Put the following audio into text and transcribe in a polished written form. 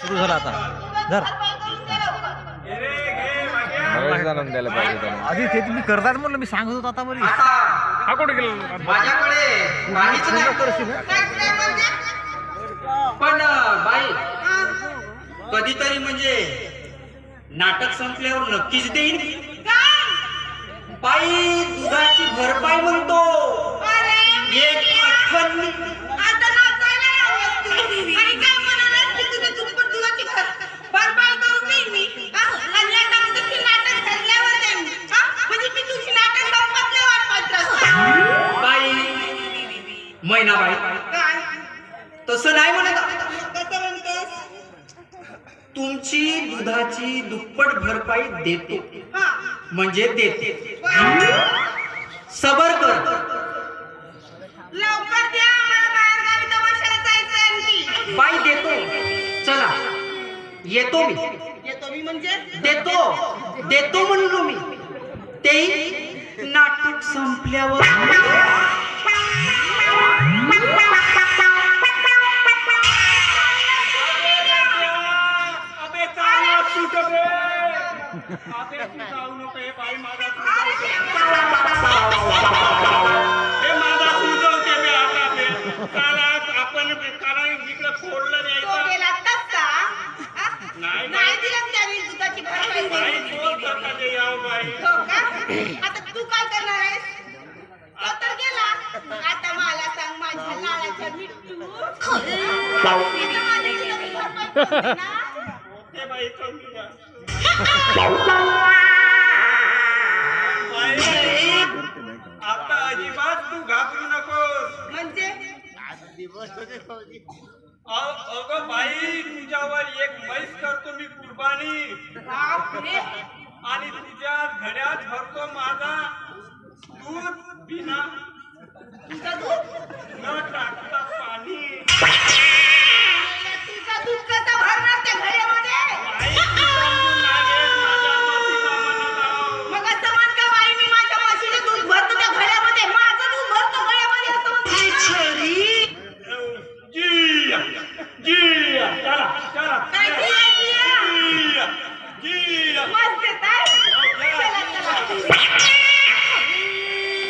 सुरू झाला आता धर जाणून द्यायला पाहिजे त्याने. आधी ते तुम्ही करतात म्हणलं मी सांगत होतो आता बरी हा कुठे गेला माझ्याकडे काहीच नाही करशील ना? पण बाई कधीतरी म्हणजे नाटक संपल्यावर नक्कीच देईन बाई. दुधाची भरपाई म्हणतो एक आठवण बाई मैना बाई तसं नाही म्हणत. तुमची दुधाची दुप्पट भरपाई देतो म्हणजे देते. सबर कर लवकर द्या मला बाहेर गावी तमाशाला जायचं आणखी. बाई देतो. चला येतो मी. येतो मी म्हणजे देतो म्हणलो मी. ते नाटक संपल्यावर. आपण इकडे फोडलं नाही तो गेला तसा नाही दिलं त्याने दुधाची भरपाई हो का? आता तू काय करणार आहेस? तो तर गेला. आता मला सांग माझ्या लाडाच्या मिट्टू तिने माझी दुधाची भरपाई केली ना? आता अजिबात तू घाबरू नकोस. म्हणजे अगं बाई तुझ्यावर एक म्हैस करतो मी कुर्बानी बापरे. आणि तुझ्या घड्यात भरतो माझा दूध बिना तुझं दूध न टाकता पाणी. तुझं दूध कसं भरणार त्या घड्यामध्ये? मग असं म्हण का बाई मी माझ्या म्हशीचं दूध भरतो त्या घड्यामध्ये, माझं दूध भरतो घड्यामध्ये असं म्हणतो. जी चला चला काय जिया, जिया. जी मस्त आहे.